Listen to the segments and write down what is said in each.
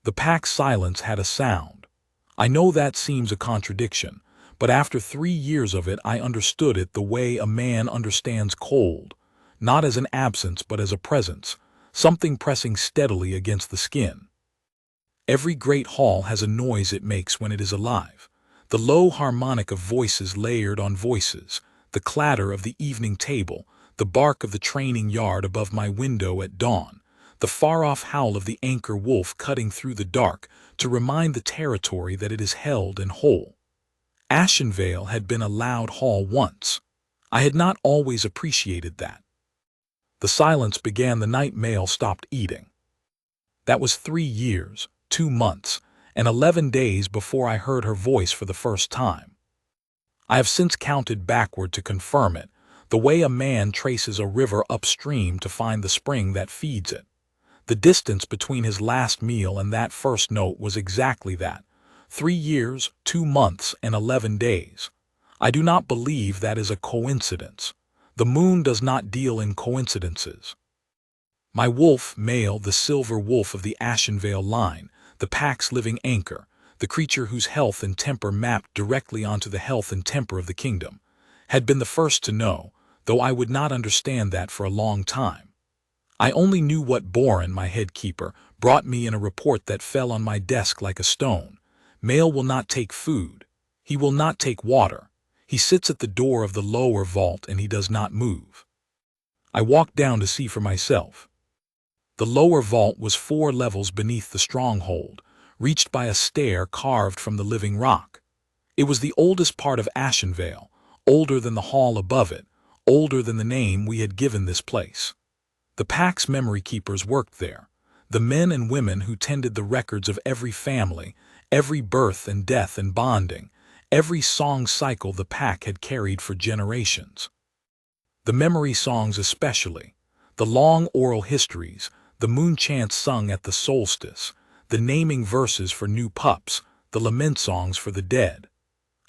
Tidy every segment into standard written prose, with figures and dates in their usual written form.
The pack's silence had a sound. I know that seems a contradiction, but after 3 years of it I understood it the way a man understands cold, not as an absence but as a presence, something pressing steadily against the skin. Every great hall has a noise it makes when it is alive, the low harmonic of voices layered on voices, the clatter of the evening table, the bark of the training yard above my window at dawn, the far-off howl of the anchor wolf cutting through the dark to remind the territory that it is held and whole. Ashenvale had been a loud hall once. I had not always appreciated that. The silence began the night Mail stopped eating. That was 3 years, 2 months, and 11 days before I heard her voice for the first time. I have since counted backward to confirm it, the way a man traces a river upstream to find the spring that feeds it. The distance between his last meal and that first note was exactly that, 3 years, 2 months, and 11 days. I do not believe that is a coincidence. The moon does not deal in coincidences. My wolf, Mail, the silver wolf of the Ashenvale line, the pack's living anchor, the creature whose health and temper mapped directly onto the health and temper of the kingdom, had been the first to know, though I would not understand that for a long time. I only knew what Boren, my head keeper, brought me in a report that fell on my desk like a stone. Mail will not take food. He will not take water. He sits at the door of the lower vault and he does not move. I walked down to see for myself. The lower vault was 4 levels beneath the stronghold, reached by a stair carved from the living rock. It was the oldest part of Ashenvale, older than the hall above it, older than the name we had given this place. The pack's memory keepers worked there, the men and women who tended the records of every family, every birth and death and bonding, every song cycle the pack had carried for generations. The memory songs especially, the long oral histories, the moon chants sung at the solstice, the naming verses for new pups, the lament songs for the dead.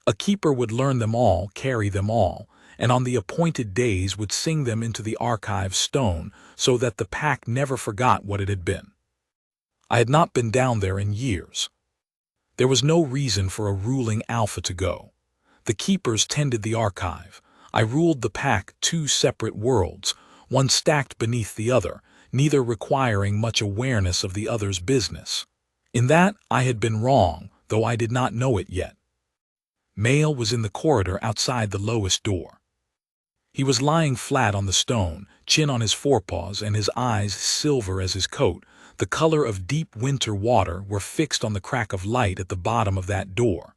A keeper would learn them all, carry them all, and on the appointed days would sing them into the archive stone so that the pack never forgot what it had been. I had not been down there in years. There was no reason for a ruling alpha to go. The keepers tended the archive. I ruled the pack, 2 separate worlds, one stacked beneath the other, neither requiring much awareness of the other's business. In that I had been wrong, though I did not know it yet. Mail was in the corridor outside the lowest door. He was lying flat on the stone, chin on his forepaws and his eyes silver as his coat, the color of deep winter water, were fixed on the crack of light at the bottom of that door.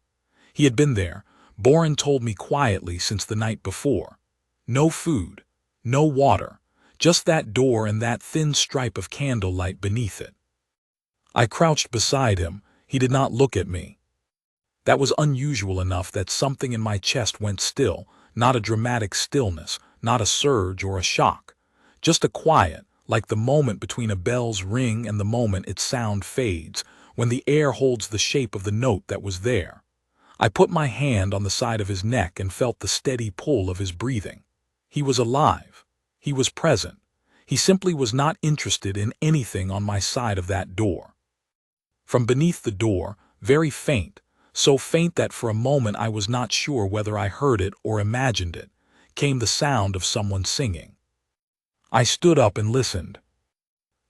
He had been there, Boren told me quietly, since the night before. No food, no water, just that door and that thin stripe of candlelight beneath it. I crouched beside him. He did not look at me. That was unusual enough that something in my chest went still, not a dramatic stillness, not a surge or a shock, just a quiet, like the moment between a bell's ring and the moment its sound fades, when the air holds the shape of the note that was there. I put my hand on the side of his neck and felt the steady pull of his breathing. He was alive. He was present. He simply was not interested in anything on my side of that door. From beneath the door, very faint, so faint that for a moment I was not sure whether I heard it or imagined it, came the sound of someone singing. I stood up and listened.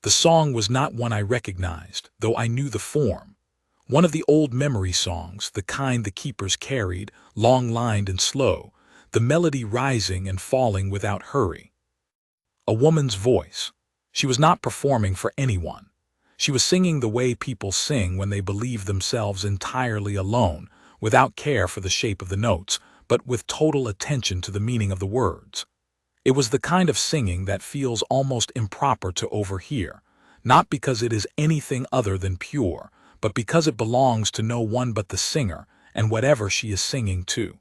The song was not one I recognized, though I knew the form. One of the old memory songs, the kind the keepers carried, long-lined and slow, the melody rising and falling without hurry. A woman's voice. She was not performing for anyone. She was singing the way people sing when they believe themselves entirely alone, without care for the shape of the notes, but with total attention to the meaning of the words. It was the kind of singing that feels almost improper to overhear, not because it is anything other than pure, but because it belongs to no one but the singer and whatever she is singing to.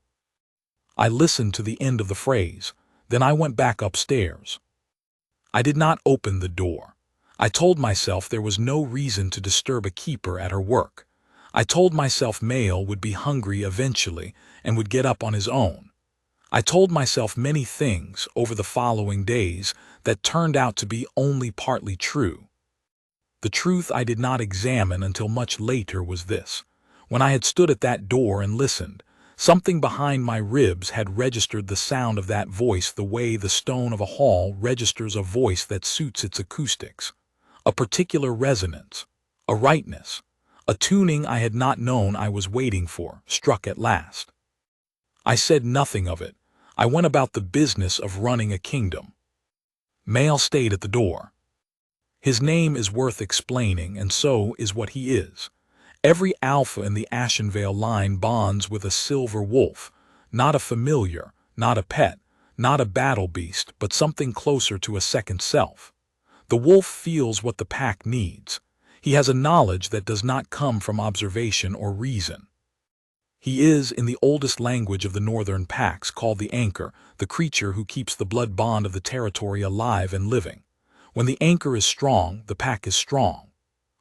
I listened to the end of the phrase, then I went back upstairs. I did not open the door. I told myself there was no reason to disturb a keeper at her work. I told myself Mail would be hungry eventually and would get up on his own. I told myself many things over the following days that turned out to be only partly true. The truth I did not examine until much later was this. When I had stood at that door and listened, something behind my ribs had registered the sound of that voice the way the stone of a hall registers a voice that suits its acoustics. A particular resonance, a rightness, a tuning I had not known I was waiting for, struck at last. I said nothing of it. I went about the business of running a kingdom. Male stayed at the door. His name is worth explaining, and so is what he is. Every alpha in the Ashenvale line bonds with a silver wolf, not a familiar, not a pet, not a battle beast, but something closer to a second self. The wolf feels what the pack needs. He has a knowledge that does not come from observation or reason. He is, in the oldest language of the northern packs, called the anchor, the creature who keeps the blood bond of the territory alive and living. When the anchor is strong, the pack is strong.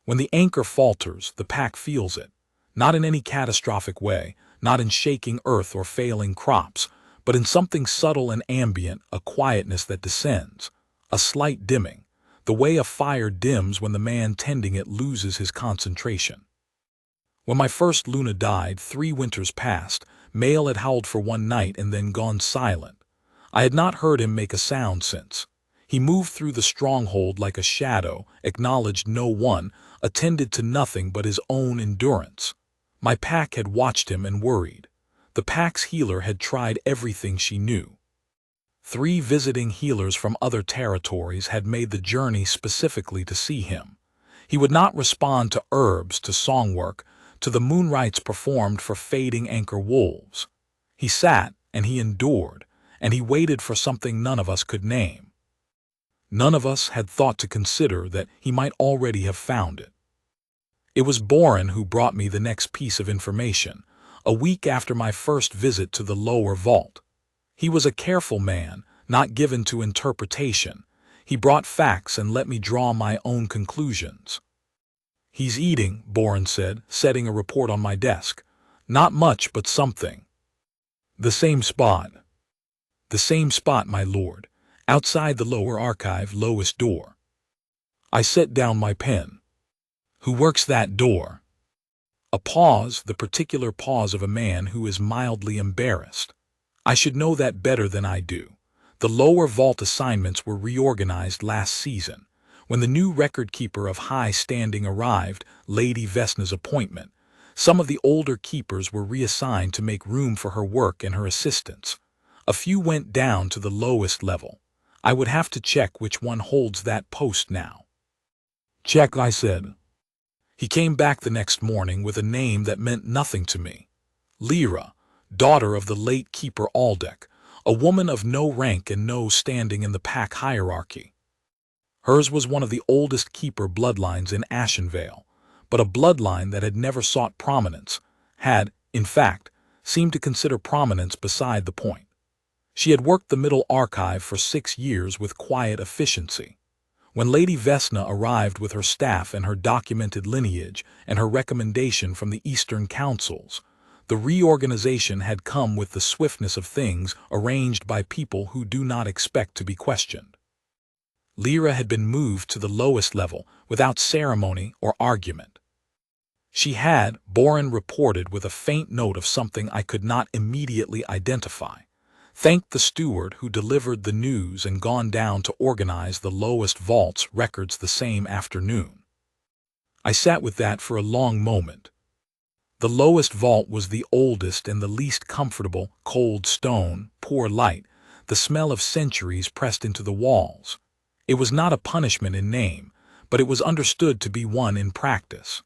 When the anchor falters, the pack feels it, not in any catastrophic way, not in shaking earth or failing crops, but in something subtle and ambient, a quietness that descends, a slight dimming, the way a fire dims when the man tending it loses his concentration. When my first Luna died, 3 winters passed. Male had howled for one night and then gone silent. I had not heard him make a sound since. He moved through the stronghold like a shadow, acknowledged no one, attended to nothing but his own endurance. My pack had watched him and worried. The pack's healer had tried everything she knew. 3 visiting healers from other territories had made the journey specifically to see him. He would not respond to herbs, to song work, to the moon rites performed for fading anchor wolves. He sat, and he endured, and he waited for something none of us could name. None of us had thought to consider that he might already have found it. It was Boren who brought me the next piece of information, a week after my first visit to the lower vault. He was a careful man, not given to interpretation. He brought facts and let me draw my own conclusions. "He's eating," Boren said, setting a report on my desk. "Not much, but something." "The same spot." "The same spot, my lord. Outside the lower archive, lowest door." I set down my pen. "Who works that door?" A pause, the particular pause of a man who is mildly embarrassed. I should know that better than I do. The lower vault assignments were reorganized last season. When the new record keeper of high standing arrived, Lady Vesna's appointment, some of the older keepers were reassigned to make room for her work and her assistants. A few went down to the lowest level. I would have to check which one holds that post now. "Check," I said. He came back the next morning with a name that meant nothing to me. Lyra, daughter of the late keeper Aldeck, a woman of no rank and no standing in the pack hierarchy. Hers was one of the oldest keeper bloodlines in Ashenvale, but a bloodline that had never sought prominence, had, in fact, seemed to consider prominence beside the point. She had worked the Middle Archive for 6 years with quiet efficiency. When Lady Vesna arrived with her staff and her documented lineage and her recommendation from the Eastern Councils, the reorganization had come with the swiftness of things arranged by people who do not expect to be questioned. Lyra had been moved to the lowest level without ceremony or argument. She had, Boren reported with a faint note of something I could not immediately identify, thanked the steward who delivered the news and gone down to organize the lowest vault's records the same afternoon. I sat with that for a long moment. The lowest vault was the oldest and the least comfortable, cold stone, poor light, the smell of centuries pressed into the walls. It was not a punishment in name, but it was understood to be one in practice.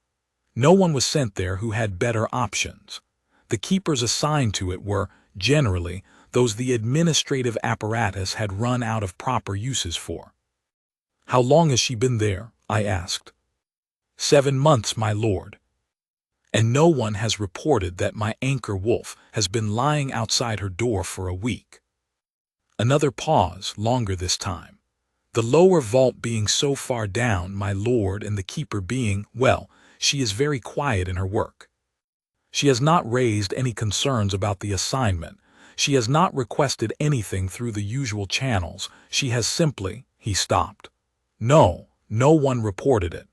No one was sent there who had better options. The keepers assigned to it were, generally, those the administrative apparatus had run out of proper uses for. "How long has she been there?" I asked. 7 months, my lord. And no one has reported that my anchor wolf has been lying outside her door for a week. Another pause, longer this time. The lower vault being so far down, my lord, and the keeper being, well, she is very quiet in her work. She has not raised any concerns about the assignment. She has not requested anything through the usual channels. She has simply, he stopped. No one reported it.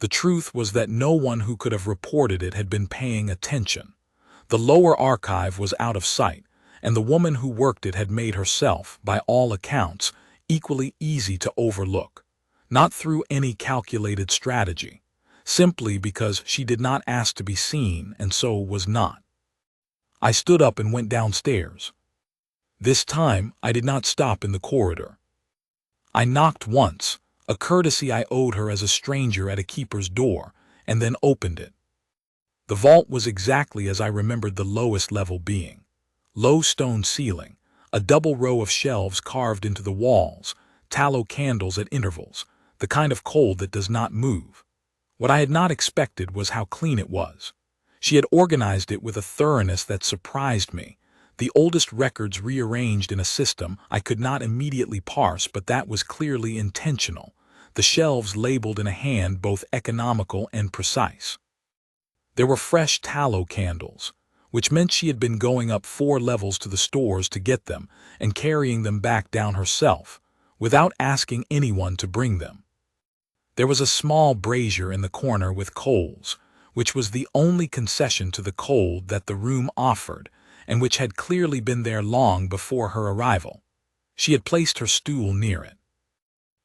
The truth was that no one who could have reported it had been paying attention. The lower archive was out of sight, and the woman who worked it had made herself, by all accounts, equally easy to overlook. Not through any calculated strategy, simply because she did not ask to be seen and so was not. I stood up and went downstairs. This time, I did not stop in the corridor. I knocked once, a courtesy I owed her as a stranger at a keeper's door, and then opened it. The vault was exactly as I remembered the lowest level being. Low stone ceiling, a double row of shelves carved into the walls, tallow candles at intervals, the kind of coal that does not move. What I had not expected was how clean it was. She had organized it with a thoroughness that surprised me. The oldest records rearranged in a system I could not immediately parse, but that was clearly intentional. The shelves labeled in a hand both economical and precise. There were fresh tallow candles, which meant she had been going up 4 levels to the stores to get them and carrying them back down herself, without asking anyone to bring them. There was a small brazier in the corner with coals, which was the only concession to the cold that the room offered, and which had clearly been there long before her arrival. She had placed her stool near it.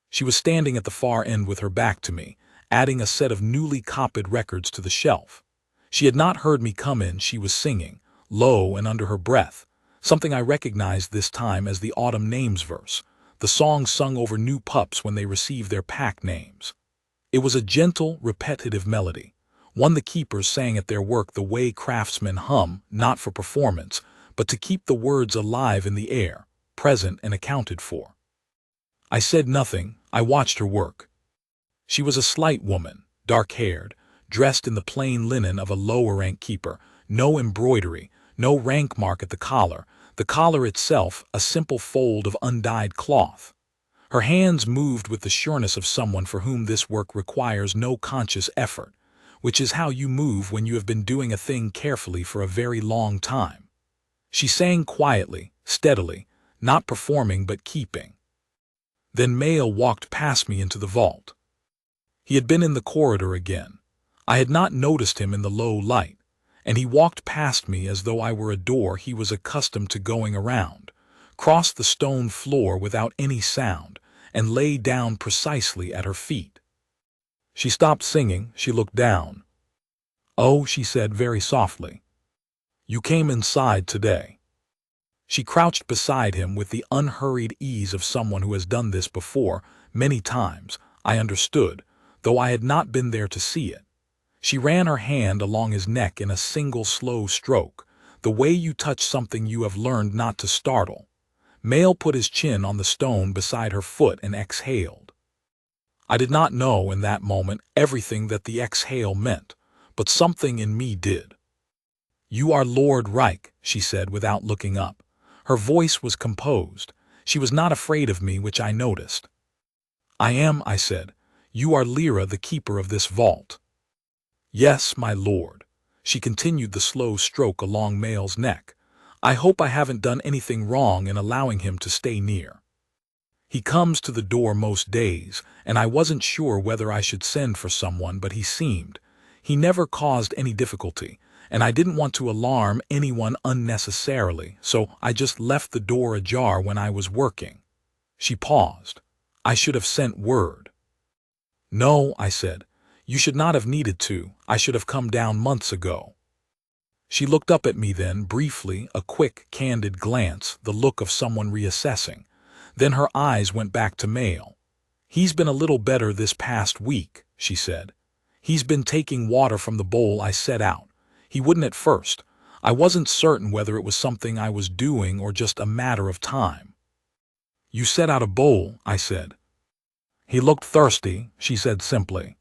She was standing at the far end with her back to me, adding a set of newly copied records to the shelf. She had not heard me come in. She was singing, low and under her breath, something I recognized this time as the Autumn Names verse, the song sung over new pups when they receive their pack names. It was a gentle, repetitive melody, one the keepers sang at their work the way craftsmen hum, not for performance, but to keep the words alive in the air, present and accounted for. I said nothing. I watched her work. She was a slight woman, dark-haired, dressed in the plain linen of a lower-rank keeper, no embroidery, no rank mark at the collar itself a simple fold of undyed cloth. Her hands moved with the sureness of someone for whom this work requires no conscious effort, which is how you move when you have been doing a thing carefully for a very long time. She sang quietly, steadily, not performing but keeping. Then Mail walked past me into the vault. He had been in the corridor again. I had not noticed him in the low light, and he walked past me as though I were a door he was accustomed to going around, crossed the stone floor without any sound, and lay down precisely at her feet. She stopped singing. She looked down. "Oh," she said very softly. "You came inside today." She crouched beside him with the unhurried ease of someone who has done this before, many times, I understood, though I had not been there to see it. She ran her hand along his neck in a single slow stroke, the way you touch something you have learned not to startle. Mail put his chin on the stone beside her foot and exhaled. I did not know in that moment everything that the exhale meant, but something in me did. "You are Lord Reich," she said without looking up. Her voice was composed. She was not afraid of me, which I noticed. "I am," I said. "You are Lyra, the keeper of this vault." "Yes, my lord." She continued the slow stroke along Mail's neck. "I hope I haven't done anything wrong in allowing him to stay near. He comes to the door most days, and I wasn't sure whether I should send for someone, but he never caused any difficulty, and I didn't want to alarm anyone unnecessarily, so I just left the door ajar when I was working." She paused. "I should have sent word." "No," I said. "You should not have needed to. I should have come down months ago." She looked up at me then, briefly, a quick, candid glance, the look of someone reassessing. Then her eyes went back to Mail. "He's been a little better this past week," she said. "He's been taking water from the bowl I set out. He wouldn't at first. I wasn't certain whether it was something I was doing or just a matter of time." "You set out a bowl," I said. "He looked thirsty," she said simply.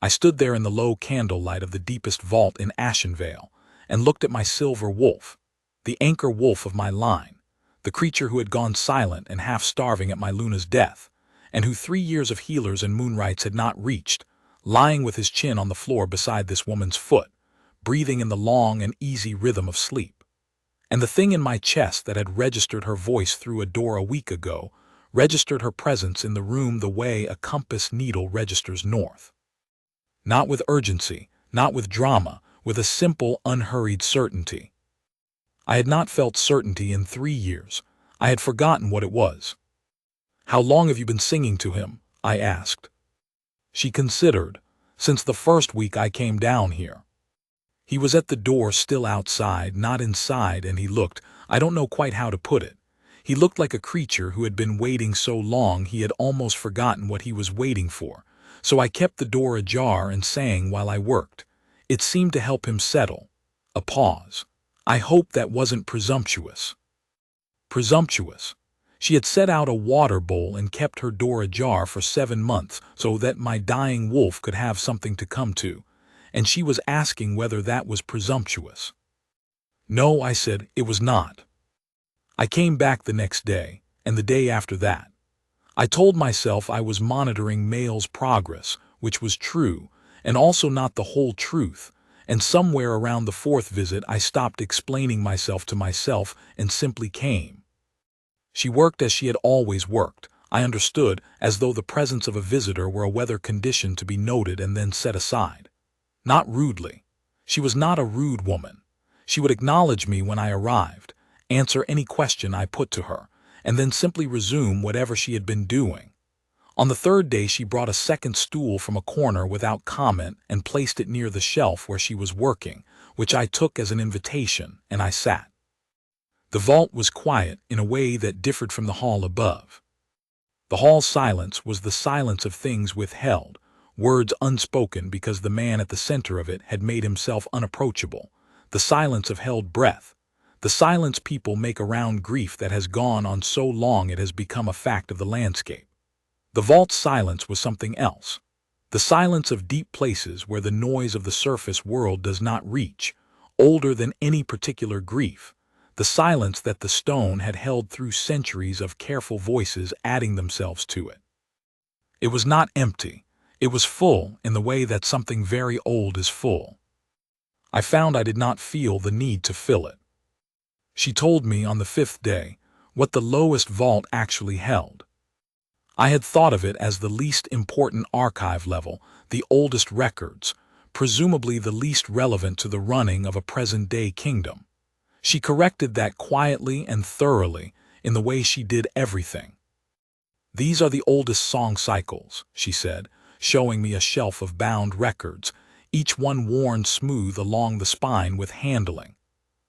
I stood there in the low candlelight of the deepest vault in Ashenvale and looked at my silver wolf, the anchor wolf of my line, the creature who had gone silent and half-starving at my Luna's death, and who 3 years of healers and moonrights had not reached, lying with his chin on the floor beside this woman's foot, breathing in the long and easy rhythm of sleep. And the thing in my chest that had registered her voice through a door a week ago registered her presence in the room the way a compass needle registers north. Not with urgency, not with drama, with a simple, unhurried certainty. I had not felt certainty in 3 years. I had forgotten what it was. "How long have you been singing to him?" I asked. She considered. "Since the first week I came down here." He was at the door, still outside, not inside, and he looked, I don't know quite how to put it. He looked like a creature who had been waiting so long he had almost forgotten what he was waiting for. So I kept the door ajar and sang while I worked. It seemed to help him settle. A pause. "I hope that wasn't presumptuous." Presumptuous. She had set out a water bowl and kept her door ajar for 7 months so that my dying wolf could have something to come to, and she was asking whether that was presumptuous. "No," I said, "it was not." I came back the next day, and the day after that. I told myself I was monitoring Mail's progress, which was true, and also not the whole truth, and somewhere around the 4th visit I stopped explaining myself to myself and simply came. She worked as she had always worked, I understood, as though the presence of a visitor were a weather condition to be noted and then set aside. Not rudely. She was not a rude woman. She would acknowledge me when I arrived, answer any question I put to her, and then simply resume whatever she had been doing. On the 3rd day she brought a second stool from a corner without comment and placed it near the shelf where she was working, which I took as an invitation, and I sat. The vault was quiet in a way that differed from the hall above. The hall's silence was the silence of things withheld, words unspoken because the man at the center of it had made himself unapproachable, the silence of held breath, the silence people make around grief that has gone on so long it has become a fact of the landscape. The vault's silence was something else. The silence of deep places where the noise of the surface world does not reach, older than any particular grief. The silence that the stone had held through centuries of careful voices adding themselves to it. It was not empty. It was full in the way that something very old is full. I found I did not feel the need to fill it. She told me on the 5th day what the lowest vault actually held. I had thought of it as the least important archive level, the oldest records, presumably the least relevant to the running of a present-day kingdom. She corrected that quietly and thoroughly in the way she did everything. "These are the oldest song cycles," she said, showing me a shelf of bound records, each one worn smooth along the spine with handling.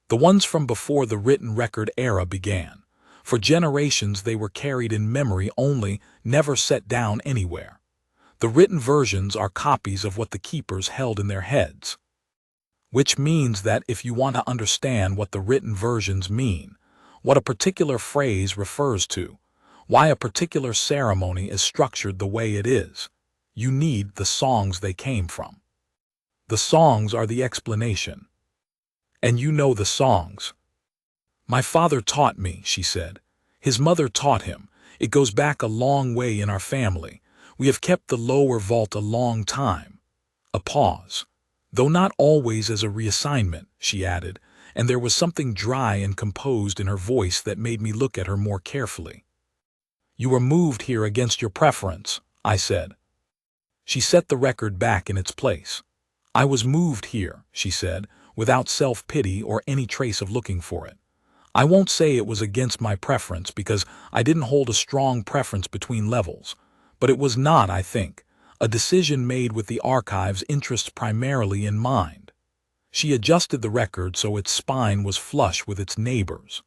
The ones from before the written record era began. For generations they were carried in memory only, never set down anywhere. The written versions are copies of what the keepers held in their heads. Which means that if you want to understand what the written versions mean, what a particular phrase refers to, why a particular ceremony is structured the way it is, you need the songs they came from. The songs are the explanation. And you know the songs. "My father taught me," she said. "His mother taught him. It goes back a long way in our family. We have kept the lower vault a long time." A pause. "Though not always as a reassignment," she added, and there was something dry and composed in her voice that made me look at her more carefully. "You were moved here against your preference," I said. She set the record back in its place. "I was moved here," she said, without self-pity or any trace of looking for it. "I won't say it was against my preference because I didn't hold a strong preference between levels, but it was not, I think, a decision made with the archive's interests primarily in mind." She adjusted the record so its spine was flush with its neighbors.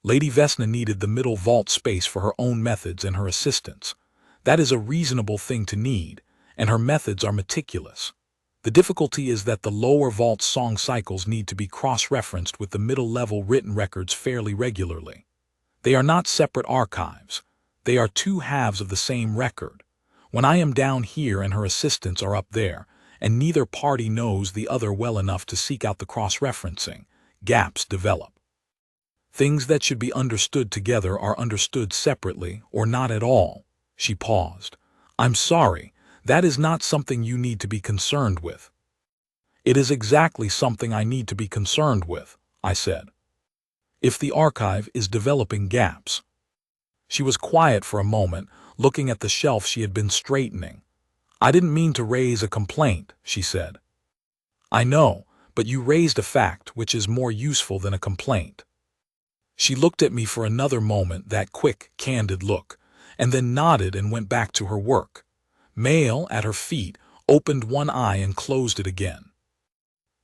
Lady Vesna needed the middle vault space for her own methods and her assistants. That is a reasonable thing to need, and her methods are meticulous. The difficulty is that the lower vault song cycles need to be cross-referenced with the middle-level written records fairly regularly. They are not separate archives. They are two halves of the same record. When I am down here and her assistants are up there, and neither party knows the other well enough to seek out the cross-referencing, gaps develop. Things that should be understood together are understood separately or not at all. She paused. "I'm sorry. That is not something you need to be concerned with." "It is exactly something I need to be concerned with," I said. "If the archive is developing gaps." She was quiet for a moment, looking at the shelf she had been straightening. I didn't mean to raise a complaint, she said. I know, but you raised a fact which is more useful than a complaint. She looked at me for another moment, that quick, candid look, and then nodded and went back to her work. Male, at her feet, opened one eye and closed it again.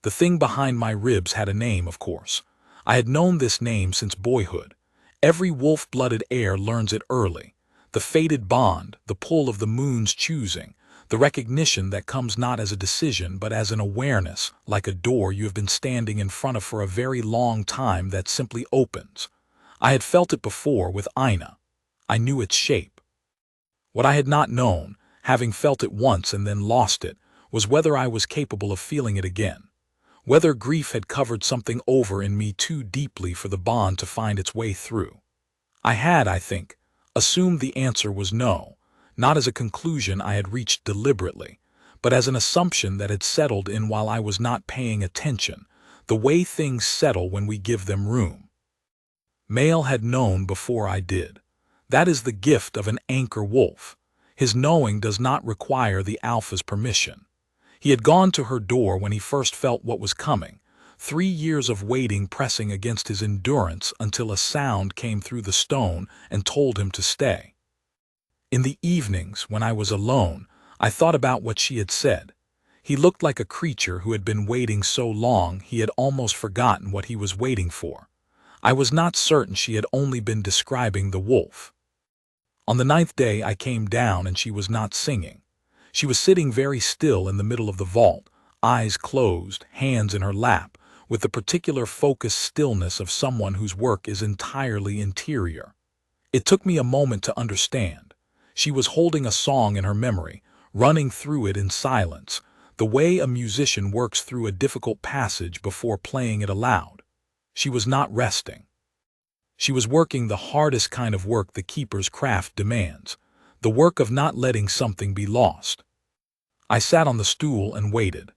The thing behind my ribs had a name, of course. I had known this name since boyhood. Every wolf-blooded heir learns it early. The fated bond, the pull of the moon's choosing, the recognition that comes not as a decision but as an awareness, like a door you have been standing in front of for a very long time that simply opens. I had felt it before with Ina. I knew its shape. What I had not known, having felt it once and then lost it, was whether I was capable of feeling it again. Whether grief had covered something over in me too deeply for the bond to find its way through. I had, I think, assumed the answer was no, not as a conclusion I had reached deliberately, but as an assumption that had settled in while I was not paying attention, the way things settle when we give them room. Male had known before I did. That is the gift of an anchor wolf. His knowing does not require the alpha's permission. He had gone to her door when he first felt what was coming, 3 years of waiting pressing against his endurance until a sound came through the stone and told him to stay. In the evenings, when I was alone, I thought about what she had said. He looked like a creature who had been waiting so long he had almost forgotten what he was waiting for. I was not certain she had only been describing the wolf. On the 9th day I came down and she was not singing. She was sitting very still in the middle of the vault, eyes closed, hands in her lap, with the particular focused stillness of someone whose work is entirely interior. It took me a moment to understand. She was holding a song in her memory, running through it in silence, the way a musician works through a difficult passage before playing it aloud. She was not resting. She was working the hardest kind of work the keeper's craft demands, the work of not letting something be lost. I sat on the stool and waited.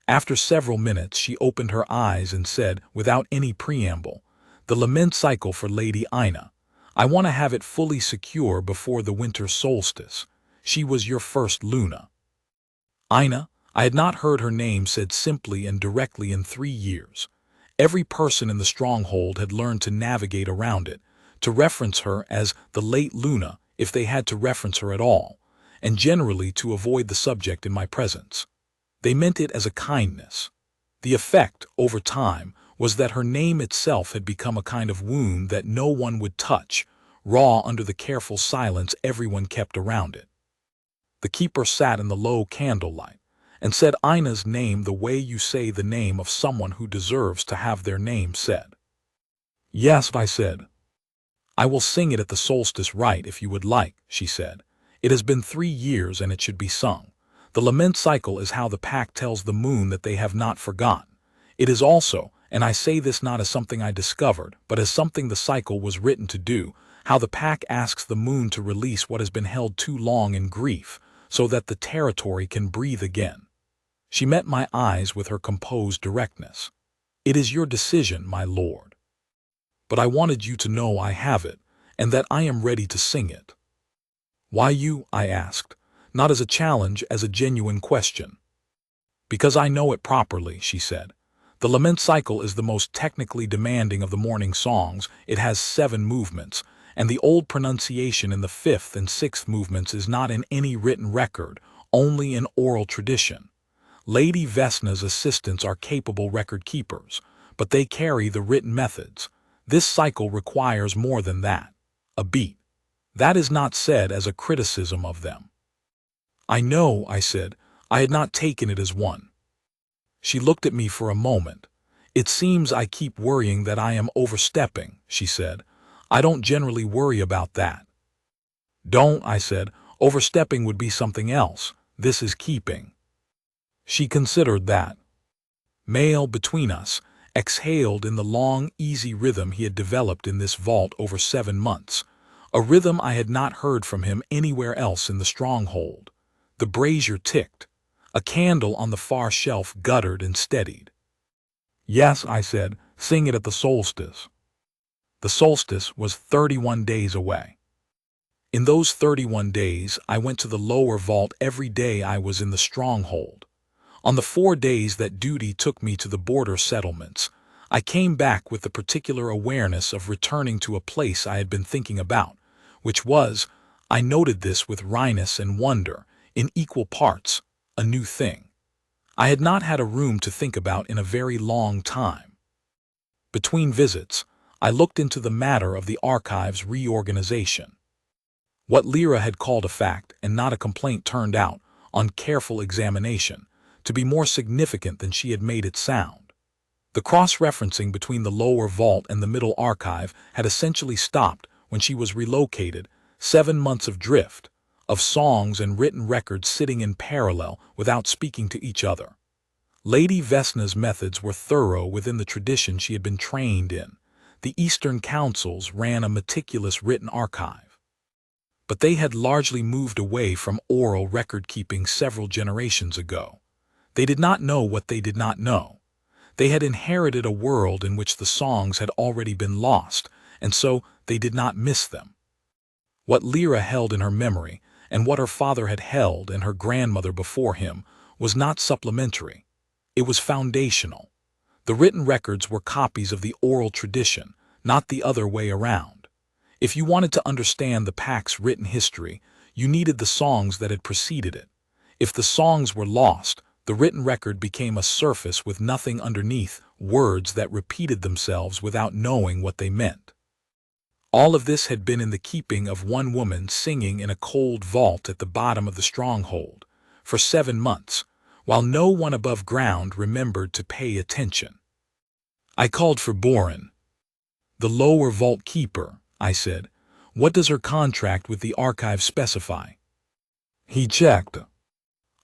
After several minutes, she opened her eyes and said, without any preamble, "The lament cycle for Lady Ina. I want to have it fully secure before the winter solstice. She was your first Luna." Ina, I had not heard her name said simply and directly in 3 years. Every person in the stronghold had learned to navigate around it, to reference her as the late Luna if they had to reference her at all, and generally to avoid the subject in my presence. They meant it as a kindness. The effect, over time, was that her name itself had become a kind of wound that no one would touch, raw under the careful silence everyone kept around it. The keeper sat in the low candlelight and said Ina's name the way you say the name of someone who deserves to have their name said. "Yes," I said. "I will sing it at the solstice rite if you would like," she said. "It has been 3 years and it should be sung. The lament cycle is how the pack tells the moon that they have not forgotten. It is also, and I say this not as something I discovered, but as something the cycle was written to do, how the pack asks the moon to release what has been held too long in grief, so that the territory can breathe again." She met my eyes with her composed directness. "It is your decision, my lord. But I wanted you to know I have it, and that I am ready to sing it." "Why you?" I asked, not as a challenge, as a genuine question. "Because I know it properly," she said. "The lament cycle is the most technically demanding of the morning songs. It has 7 movements, and the old pronunciation in the 5th and 6th movements is not in any written record, only in oral tradition. Lady Vesna's assistants are capable record keepers, but they carry the written methods. This cycle requires more than that. A beat. That is not said as a criticism of them." "I know," I said. I had not taken it as one. She looked at me for a moment. "It seems I keep worrying that I am overstepping," she said. "I don't generally worry about that." "Don't," I said. "Overstepping would be something else. This is keeping." She considered that. Male, between us, exhaled in the long, easy rhythm he had developed in this vault over 7 months, a rhythm I had not heard from him anywhere else in the stronghold. The brazier ticked. A candle on the far shelf guttered and steadied. "Yes," I said, "sing it at the solstice." The solstice was 31 days away. In those 31 days, I went to the lower vault every day I was in the stronghold. On the 4 days that duty took me to the border settlements, I came back with the particular awareness of returning to a place I had been thinking about, which was, I noted this with wryness and wonder, in equal parts, a new thing. I had not had a room to think about in a very long time. Between visits, I looked into the matter of the archive's reorganization. What Lyra had called a fact and not a complaint turned out, on careful examination, to be more significant than she had made it sound. The cross-referencing between the lower vault and the middle archive had essentially stopped when she was relocated. 7 months of drift, of songs and written records sitting in parallel without speaking to each other. Lady Vesna's methods were thorough within the tradition she had been trained in. The Eastern Councils ran a meticulous written archive. But they had largely moved away from oral record-keeping several generations ago. They did not know what they did not know. They had inherited a world in which the songs had already been lost, and so they did not miss them. What Lyra held in her memory, and what her father had held and her grandmother before him, was not supplementary. It was foundational. The written records were copies of the oral tradition, not the other way around. If you wanted to understand the pack's written history, you needed the songs that had preceded it. If the songs were lost, the written record became a surface with nothing underneath, words that repeated themselves without knowing what they meant. All of this had been in the keeping of one woman singing in a cold vault at the bottom of the stronghold, for 7 months, while no one above ground remembered to pay attention. I called for Boren. "The lower vault keeper," I said. "What does her contract with the archive specify?" He checked.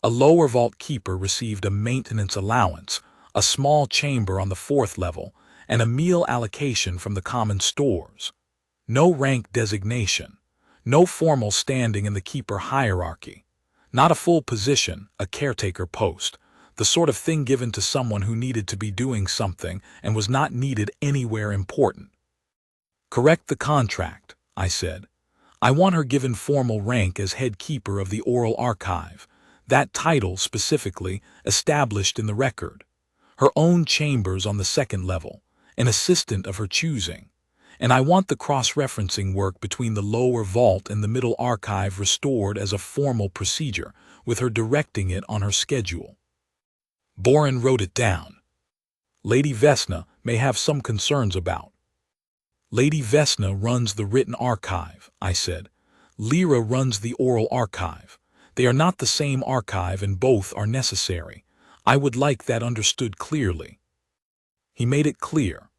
A lower vault keeper received a maintenance allowance, a small chamber on the 4th level, and a meal allocation from the common stores. No rank designation, no formal standing in the keeper hierarchy, not a full position, a caretaker post, the sort of thing given to someone who needed to be doing something and was not needed anywhere important. "Correct the contract," I said. "I want her given formal rank as head keeper of the oral archive, that title specifically established in the record. Her own chambers on the 2nd level, an assistant of her choosing. And I want the cross-referencing work between the lower vault and the middle archive restored as a formal procedure, with her directing it on her schedule." Boren wrote it down. "Lady Vesna may have some concerns about." "Lady Vesna runs the written archive," I said. "Lyra runs the oral archive. They are not the same archive and both are necessary. I would like that understood clearly." He made it clear.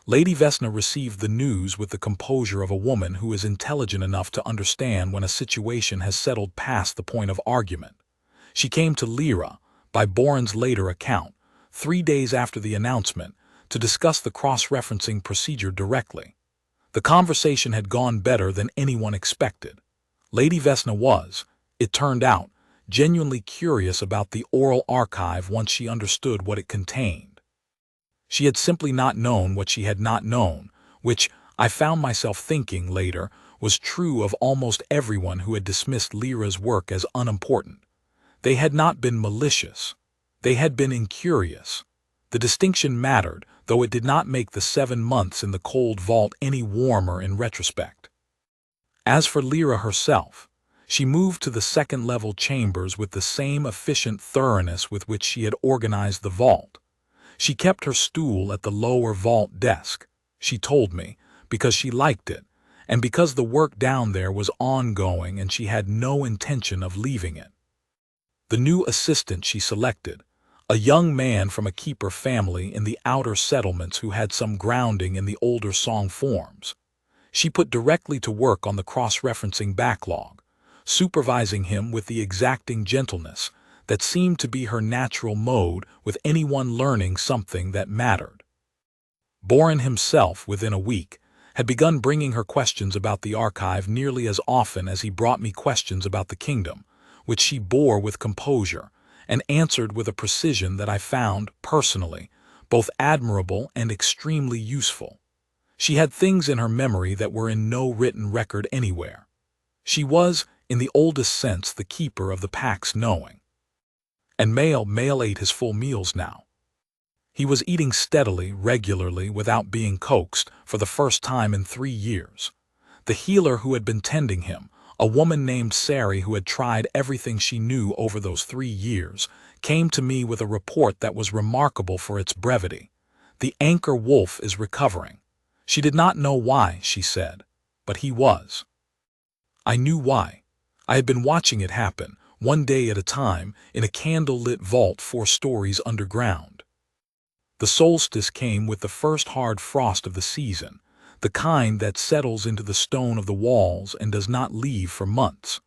Lady Vesna received the news with the composure of a woman who is intelligent enough to understand when a situation has settled past the point of argument. She came to Lyra, by Boren's later account, 3 days after the announcement, to discuss the cross-referencing procedure directly. The conversation had gone better than anyone expected. Lady Vesna was, it turned out, genuinely curious about the oral archive once she understood what it contained. She had simply not known what she had not known, which, I found myself thinking later, was true of almost everyone who had dismissed Lyra's work as unimportant. They had not been malicious. They had been incurious. The distinction mattered, though it did not make the 7 months in the cold vault any warmer in retrospect. As for Lyra herself, she moved to the 2nd-level chambers with the same efficient thoroughness with which she had organized the vault. She kept her stool at the lower vault desk, she told me, because she liked it, and because the work down there was ongoing and she had no intention of leaving it. The new assistant she selected, a young man from a keeper family in the outer settlements who had some grounding in the older song forms, she put directly to work on the cross-referencing backlog, supervising him with the exacting gentleness that seemed to be her natural mode with anyone learning something that mattered. Boren himself, within a week, had begun bringing her questions about the archive nearly as often as he brought me questions about the kingdom, which she bore with composure and answered with a precision that I found, personally, both admirable and extremely useful. She had things in her memory that were in no written record anywhere. She was, in the oldest sense, the keeper of the pack's knowing. And Male ate his full meals now. He was eating steadily, regularly, without being coaxed, for the first time in 3 years. The healer who had been tending him, a woman named Sari who had tried everything she knew over those 3 years, came to me with a report that was remarkable for its brevity. The anchor wolf is recovering. She did not know why, she said, but he was. I knew why. I had been watching it happen, one day at a time, in a candle-lit vault 4 stories underground. The solstice came with the first hard frost of the season, the kind that settles into the stone of the walls and does not leave for months.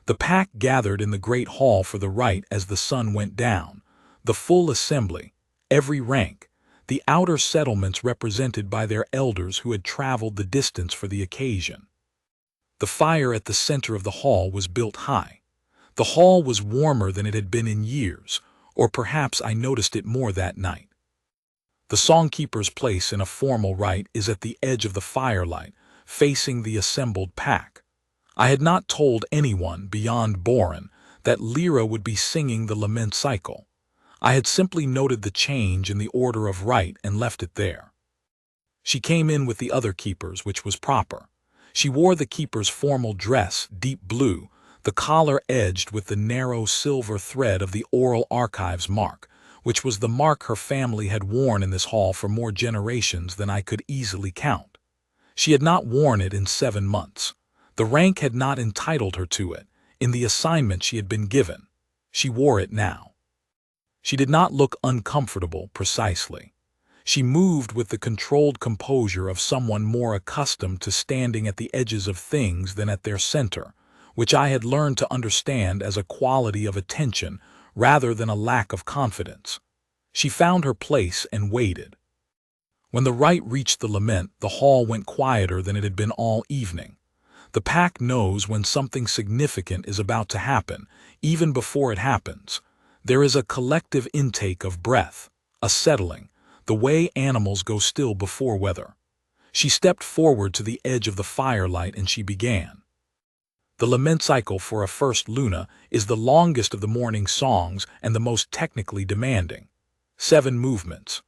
The pack gathered in the great hall for the rite as the sun went down, the full assembly, every rank, the outer settlements represented by their elders who had traveled the distance for the occasion. The fire at the center of the hall was built high. The hall was warmer than it had been in years, or perhaps I noticed it more that night. The songkeeper's place in a formal rite is at the edge of the firelight, facing the assembled pack. I had not told anyone beyond Boren that Lyra would be singing the lament cycle. I had simply noted the change in the order of rite and left it there. She came in with the other keepers, which was proper. She wore the keeper's formal dress, deep blue, the collar edged with the narrow silver thread of the oral archives mark, which was the mark her family had worn in this hall for more generations than I could easily count. She had not worn it in 7 months. The rank had not entitled her to it, in the assignment she had been given. She wore it now. She did not look uncomfortable, precisely. She moved with the controlled composure of someone more accustomed to standing at the edges of things than at their center, which I had learned to understand as a quality of attention rather than a lack of confidence. She found her place and waited. When the rite reached the lament, the hall went quieter than it had been all evening. The pack knows when something significant is about to happen, even before it happens. There is a collective intake of breath, a settling, the way animals go still before weather. She stepped forward to the edge of the firelight and she began. The lament cycle for a first Luna is the longest of the morning songs and the most technically demanding. 7 movements.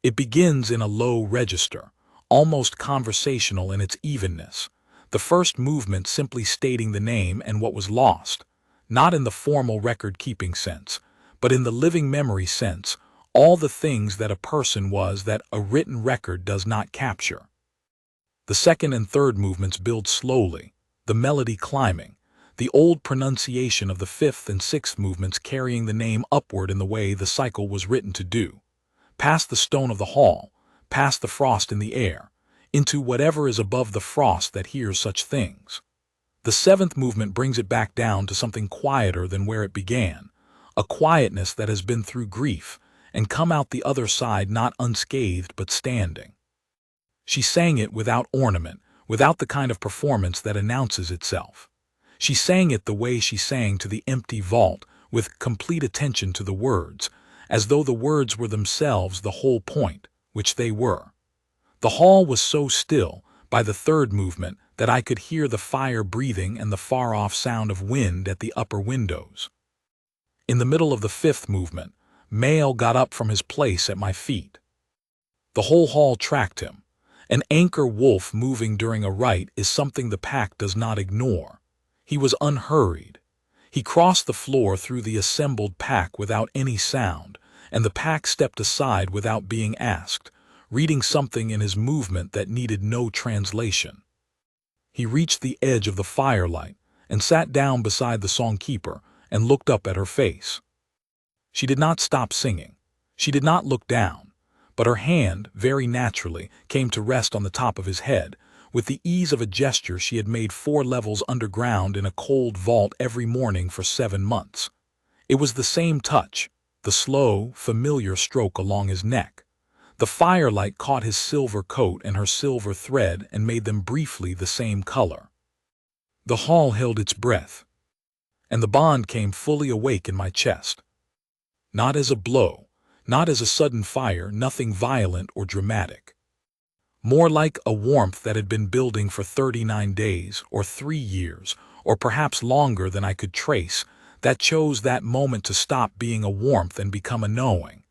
It begins in a low register, almost conversational in its evenness. The first movement simply stating the name and what was lost, not in the formal record-keeping sense, but in the living memory sense, all the things that a person was that a written record does not capture. The second and third movements build slowly, the melody climbing, the old pronunciation of the 5th and 6th movements carrying the name upward in the way the cycle was written to do, past the stone of the hall, past the frost in the air, into whatever is above the frost that hears such things. The 7th movement brings it back down to something quieter than where it began, a quietness that has been through grief and come out the other side not unscathed but standing. She sang it without ornament, without the kind of performance that announces itself. She sang it the way she sang to the empty vault, with complete attention to the words, as though the words were themselves the whole point, which they were. The hall was so still, by the 3rd movement, that I could hear the fire breathing and the far-off sound of wind at the upper windows. In the middle of the 5th movement, Male got up from his place at my feet. The whole hall tracked him. An anchor wolf moving during a rite is something the pack does not ignore. He was unhurried. He crossed the floor through the assembled pack without any sound, and the pack stepped aside without being asked, reading something in his movement that needed no translation. He reached the edge of the firelight and sat down beside the songkeeper and looked up at her face. She did not stop singing. She did not look down, but her hand, very naturally, came to rest on the top of his head, with the ease of a gesture she had made 4 levels underground in a cold vault every morning for 7 months. It was the same touch, the slow, familiar stroke along his neck. The firelight caught his silver coat and her silver thread and made them briefly the same color. The hall held its breath, and the bond came fully awake in my chest. Not as a blow, not as a sudden fire, nothing violent or dramatic. more like a warmth that had been building for 39 days, or 3 years, or perhaps longer than I could trace, that chose that moment to stop being a warmth and become a knowing.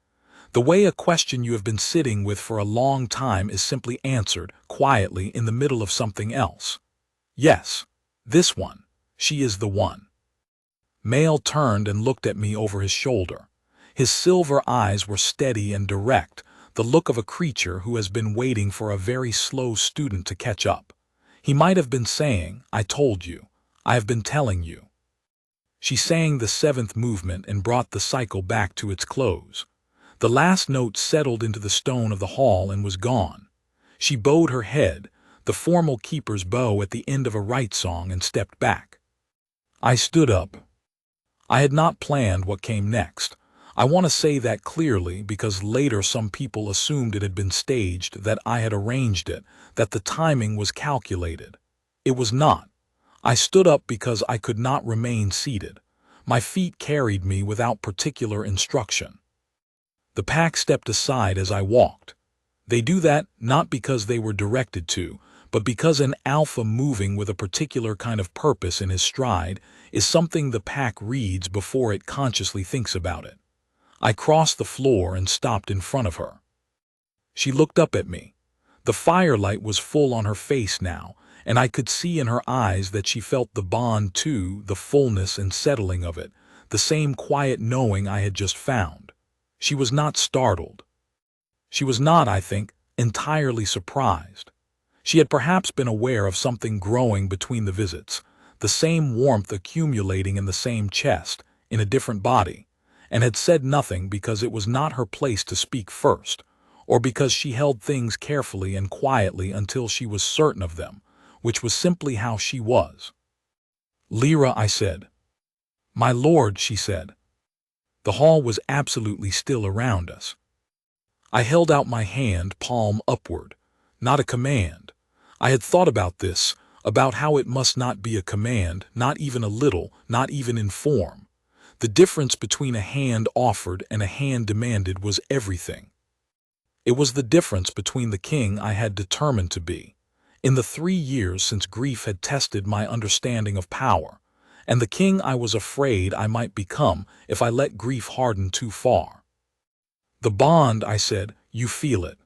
The way a question you have been sitting with for a long time is simply answered, quietly, in the middle of something else. Yes, this one. She is the one. Male turned and looked at me over his shoulder. His silver eyes were steady and direct, the look of a creature who has been waiting for a very slow student to catch up. He might have been saying, "I told you. I have been telling you." She sang the seventh movement and brought the cycle back to its close. The last note settled into the stone of the hall and was gone. She bowed her head, the formal keeper's bow at the end of a rite song, and stepped back. I stood up. I had not planned what came next. I want to say that clearly because later some people assumed it had been staged, that I had arranged it, that the timing was calculated. It was not. I stood up because I could not remain seated. My feet carried me without particular instruction. The pack stepped aside as I walked. They do that not because they were directed to, but because an alpha moving with a particular kind of purpose in his stride is something the pack reads before it consciously thinks about it. I crossed the floor and stopped in front of her. She looked up at me. The firelight was full on her face now, and I could see in her eyes that she felt the bond too, the fullness and settling of it, the same quiet knowing I had just found. She was not startled. She was not, I think, entirely surprised. She had perhaps been aware of something growing between the visits, the same warmth accumulating in the same chest, in a different body, and had said nothing because it was not her place to speak first, or because she held things carefully and quietly until she was certain of them, which was simply how she was. "Lyra," I said. "My lord," she said. The hall was absolutely still around us. I held out my hand, palm upward. Not a command. I had thought about this, about how it must not be a command, not even a little, not even in form. The difference between a hand offered and a hand demanded was everything. It was the difference between the king I had determined to be, in the 3 years since grief had tested my understanding of power, and the king I was afraid I might become if I let grief harden too far. "The bond," I said, "you feel it."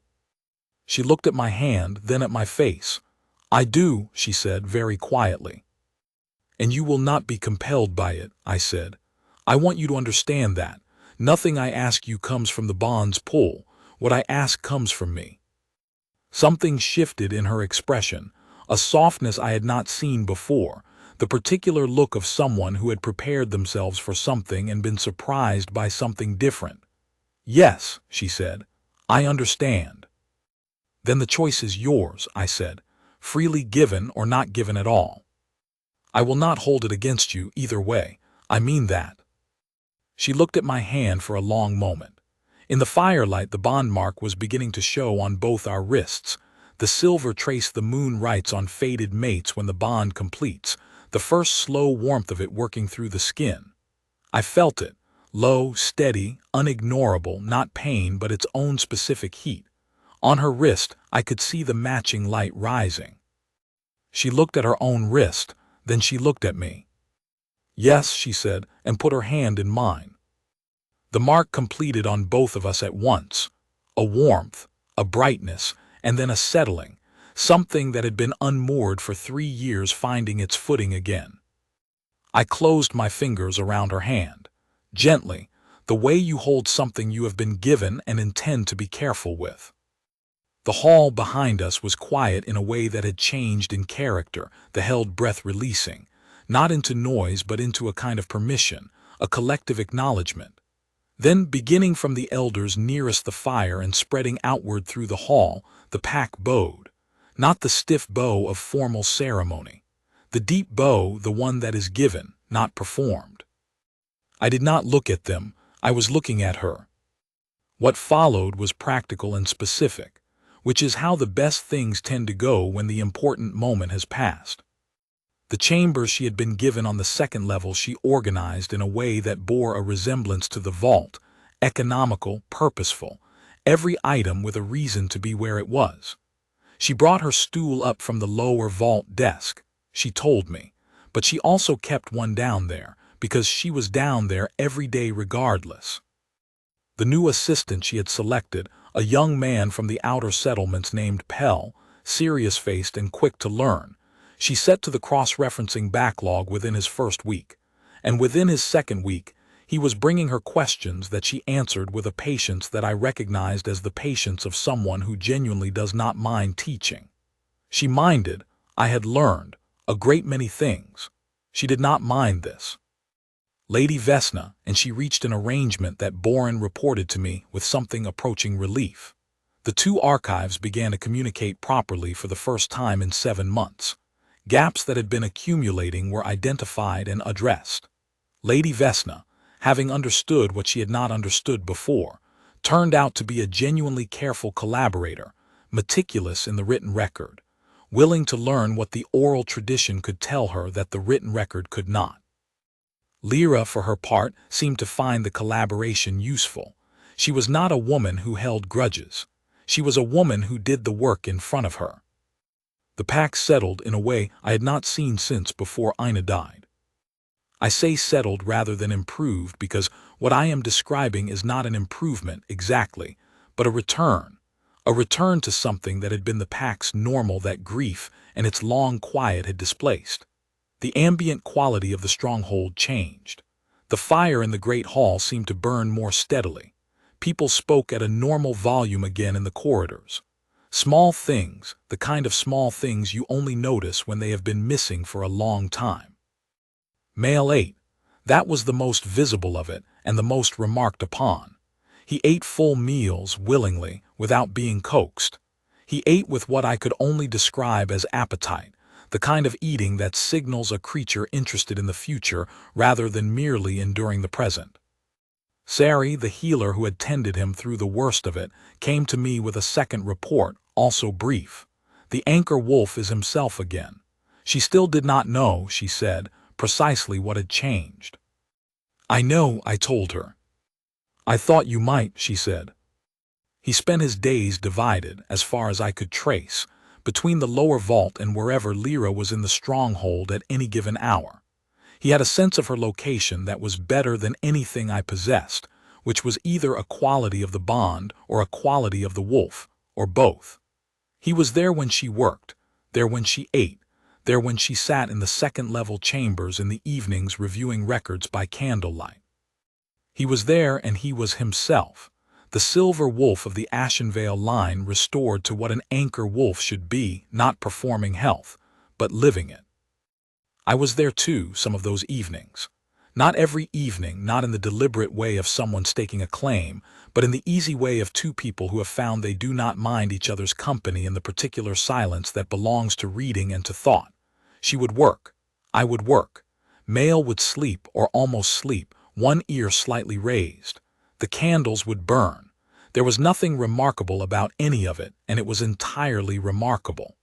She looked at my hand, then at my face. "I do," she said very quietly. "And you will not be compelled by it," I said. "I want you to understand that. Nothing I ask you comes from the bond's pull. What I ask comes from me." Something shifted in her expression, a softness I had not seen before, the particular look of someone who had prepared themselves for something and been surprised by something different. "Yes," she said, "I understand." "Then the choice is yours," I said, "freely given or not given at all. I will not hold it against you either way. I mean that." She looked at my hand for a long moment. In the firelight, the bond mark was beginning to show on both our wrists. The silver traced the moon writes on fated mates when the bond completes, the first slow warmth of it working through the skin. I felt it, low, steady, unignorable, not pain but its own specific heat. On her wrist, I could see the matching light rising. She looked at her own wrist, then she looked at me. "Yes," she said, and put her hand in mine. The mark completed on both of us at once. A warmth, a brightness, and then a settling, something that had been unmoored for 3 years finding its footing again. I closed my fingers around her hand. Gently, the way you hold something you have been given and intend to be careful with. The hall behind us was quiet in a way that had changed in character, the held breath releasing, not into noise but into a kind of permission, a collective acknowledgement. Then, beginning from the elders nearest the fire and spreading outward through the hall, the pack bowed. Not the stiff bow of formal ceremony. The deep bow, the one that is given, not performed. I did not look at them, I was looking at her. What followed was practical and specific, which is how the best things tend to go when the important moment has passed. The chambers she had been given on the second level she organized in a way that bore a resemblance to the vault, economical, purposeful, every item with a reason to be where it was. She brought her stool up from the lower vault desk, she told me, but she also kept one down there, because she was down there every day regardless. The new assistant she had selected, a young man from the outer settlements named Pell, serious-faced and quick to learn, she set to the cross-referencing backlog within his first week, and within his second week, he was bringing her questions that she answered with a patience that I recognized as the patience of someone who genuinely does not mind teaching. She minded, I had learned, a great many things. She did not mind this. Lady Vesna, and she reached an arrangement that Boren reported to me with something approaching relief. The two archives began to communicate properly for the first time in 7 months. Gaps that had been accumulating were identified and addressed. Lady Vesna, having understood what she had not understood before, turned out to be a genuinely careful collaborator, meticulous in the written record, willing to learn what the oral tradition could tell her that the written record could not. Lyra, for her part, seemed to find the collaboration useful. She was not a woman who held grudges. She was a woman who did the work in front of her. The pack settled in a way I had not seen since before Ina died. I say settled rather than improved because what I am describing is not an improvement exactly, but a return to something that had been the pack's normal that grief and its long quiet had displaced. The ambient quality of the stronghold changed. The fire in the great hall seemed to burn more steadily. People spoke at a normal volume again in the corridors. Small things, the kind of small things you only notice when they have been missing for a long time. Male ate. That was the most visible of it and the most remarked upon. He ate full meals willingly, without being coaxed. He ate with what I could only describe as appetite, the kind of eating that signals a creature interested in the future rather than merely enduring the present. Sari, the healer who had tended him through the worst of it, came to me with a second report, also brief. The anchor wolf is himself again. She still did not know, she said, precisely what had changed. I know, I told her. I thought you might, she said. He spent his days divided, as far as I could trace, between the lower vault and wherever Lyra was in the stronghold at any given hour. He had a sense of her location that was better than anything I possessed, which was either a quality of the bond or a quality of the wolf, or both. He was there when she worked, there when she ate, there when she sat in the second-level chambers in the evenings reviewing records by candlelight. He was there and he was himself, the silver wolf of the Ashenvale line restored to what an anchor wolf should be, not performing health, but living it. I was there too, some of those evenings. Not every evening, not in the deliberate way of someone staking a claim, but in the easy way of two people who have found they do not mind each other's company in the particular silence that belongs to reading and to thought. She would work. I would work. Male would sleep or almost sleep, one ear slightly raised. The candles would burn. There was nothing remarkable about any of it, and it was entirely remarkable.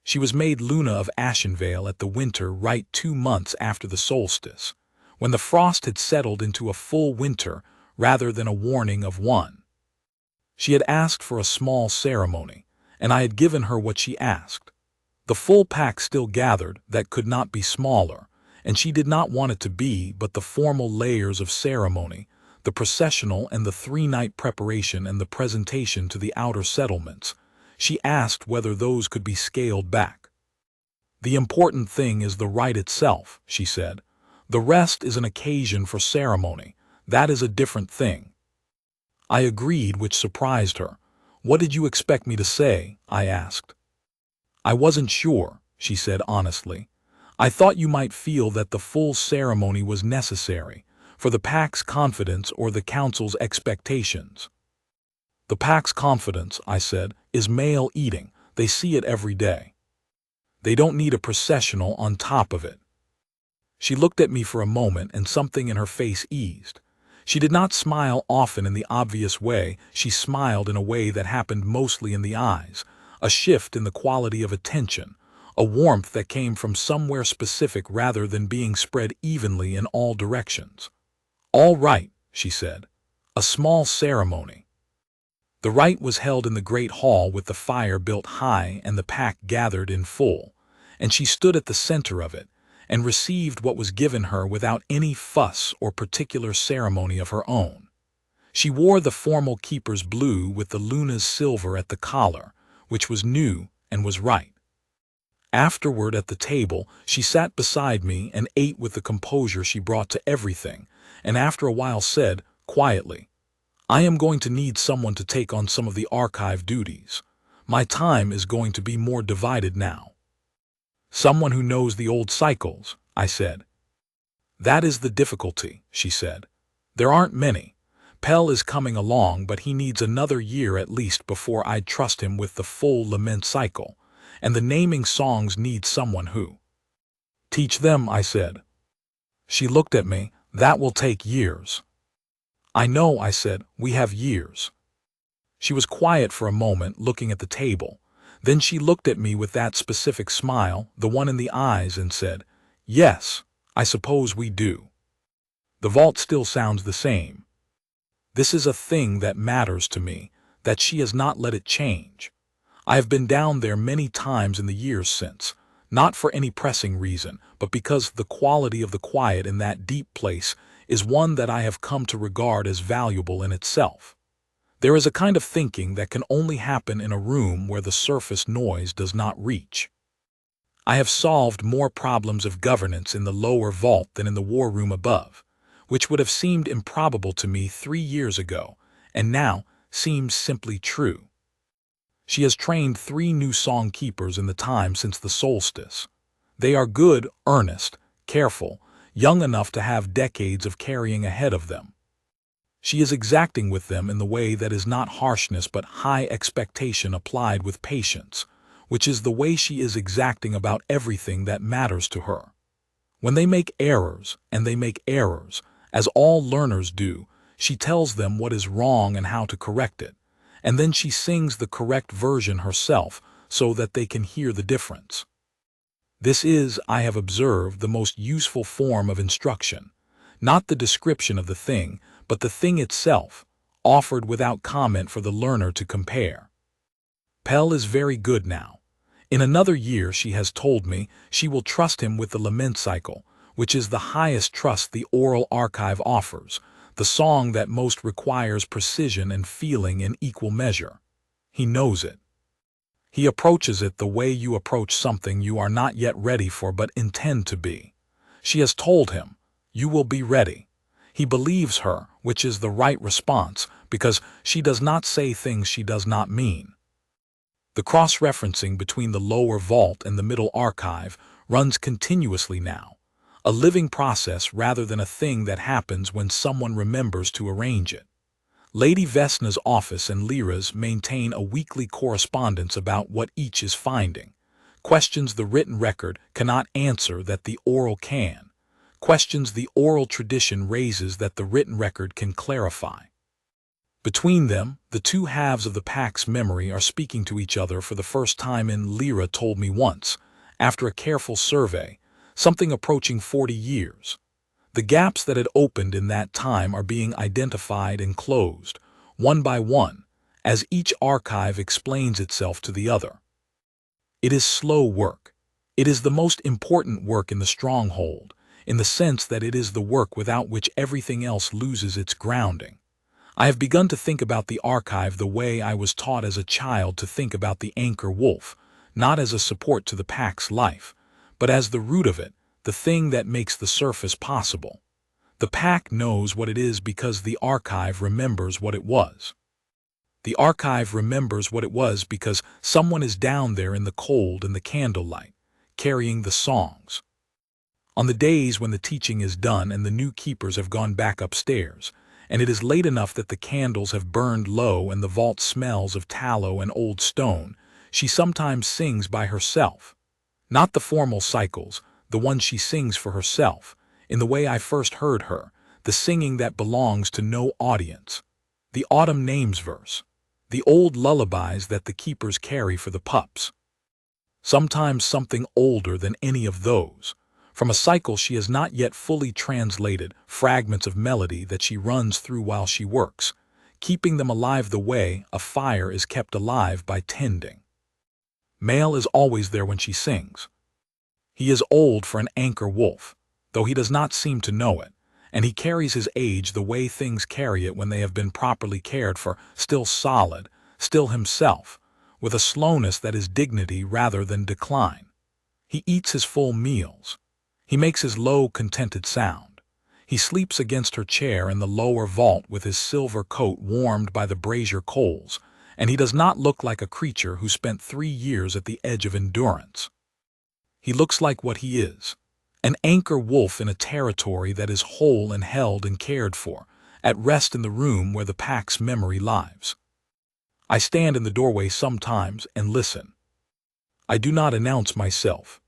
She was made Luna of Ashenvale at the winter right 2 months after the solstice, when the frost had settled into a full winter rather than a warning of one. She had asked for a small ceremony, and I had given her what she asked. The full pack still gathered that could not be smaller, and she did not want it to be but the formal layers of ceremony, the processional and the 3-night preparation and the presentation to the outer settlements. She asked whether those could be scaled back. The important thing is the rite itself, she said. The rest is an occasion for ceremony. That is a different thing. I agreed, which surprised her. What did you expect me to say? I asked. I wasn't sure, she said honestly. I thought you might feel that the full ceremony was necessary, for the pack's confidence or the council's expectations. The pack's confidence, I said, is male eating. They see it every day. They don't need a processional on top of it. She looked at me for a moment and something in her face eased. She did not smile often in the obvious way. She smiled in a way that happened mostly in the eyes, a shift in the quality of attention, a warmth that came from somewhere specific rather than being spread evenly in all directions. All right, she said. A small ceremony. The rite was held in the great hall with the fire built high and the pack gathered in full, and she stood at the center of it and received what was given her without any fuss or particular ceremony of her own. She wore the formal keeper's blue with the luna's silver at the collar, which was new and was right. Afterward at the table, she sat beside me and ate with the composure she brought to everything, and after a while said, quietly, "I am going to need someone to take on some of the archive duties. My time is going to be more divided now." "Someone who knows the old cycles," I said. "That is the difficulty," she said. "There aren't many. Pell is coming along, but he needs another year at least before I'd trust him with the full lament cycle, and the naming songs need someone who—" "Teach them," I said. She looked at me. "That will take years." "I know," I said. "We have years." She was quiet for a moment, looking at the table. Then she looked at me with that specific smile, the one in the eyes, and said, "Yes, I suppose we do. The vault still sounds the same. This is a thing that matters to me, that she has not let it change. I have been down there many times in the years since, not for any pressing reason, but because the quality of the quiet in that deep place is one that I have come to regard as valuable in itself. There is a kind of thinking that can only happen in a room where the surface noise does not reach. I have solved more problems of governance in the lower vault than in the war room above, which would have seemed improbable to me 3 years ago, and now seems simply true. She has trained 3 new song keepers in the time since the solstice. They are good, earnest, careful, young enough to have decades of carrying ahead of them. She is exacting with them in the way that is not harshness but high expectation applied with patience, which is the way she is exacting about everything that matters to her. When they make errors, and they make errors, as all learners do, she tells them what is wrong and how to correct it, and then she sings the correct version herself so that they can hear the difference. This is, I have observed, the most useful form of instruction, not the description of the thing, but the thing itself, offered without comment for the learner to compare. Pell is very good now. In another year, she has told me, she will trust him with the lament cycle, which is the highest trust the oral archive offers, the song that most requires precision and feeling in equal measure. He knows it. He approaches it the way you approach something you are not yet ready for but intend to be. She has told him, "You will be ready." He believes her, which is the right response, because she does not say things she does not mean. The cross-referencing between the lower vault and the middle archive runs continuously now, a living process rather than a thing that happens when someone remembers to arrange it. Lady Vesna's office and Lyra's maintain a weekly correspondence about what each is finding. Questions the written record cannot answer that the oral can. Questions the oral tradition raises that the written record can clarify. Between them, the 2 halves of the pack's memory are speaking to each other for the first time in, Lyra told me once, after a careful survey, something approaching 40 years. The gaps that had opened in that time are being identified and closed, one by one, as each archive explains itself to the other. It is slow work. It is the most important work in the stronghold, in the sense that it is the work without which everything else loses its grounding. I have begun to think about the archive the way I was taught as a child to think about the anchor wolf, not as a support to the pack's life, but as the root of it, the thing that makes the surface possible. The pack knows what it is because the archive remembers what it was. The archive remembers what it was because someone is down there in the cold and the candlelight, carrying the songs. On the days when the teaching is done and the new keepers have gone back upstairs, and it is late enough that the candles have burned low and the vault smells of tallow and old stone, she sometimes sings by herself. Not the formal cycles, the one she sings for herself, in the way I first heard her, the singing that belongs to no audience. The autumn names verse. The old lullabies that the keepers carry for the pups. Sometimes something older than any of those. From a cycle she has not yet fully translated, fragments of melody that she runs through while she works, keeping them alive the way a fire is kept alive by tending. Male is always there when she sings. He is old for an anchor wolf, though he does not seem to know it, and he carries his age the way things carry it when they have been properly cared for, still solid, still himself, with a slowness that is dignity rather than decline. He eats his full meals. He makes his low, contented sound. He sleeps against her chair in the lower vault with his silver coat warmed by the brazier coals, and he does not look like a creature who spent 3 years at the edge of endurance. He looks like what he is, an anchor wolf in a territory that is whole and held and cared for, at rest in the room where the pack's memory lives. I stand in the doorway sometimes and listen. I do not announce myself.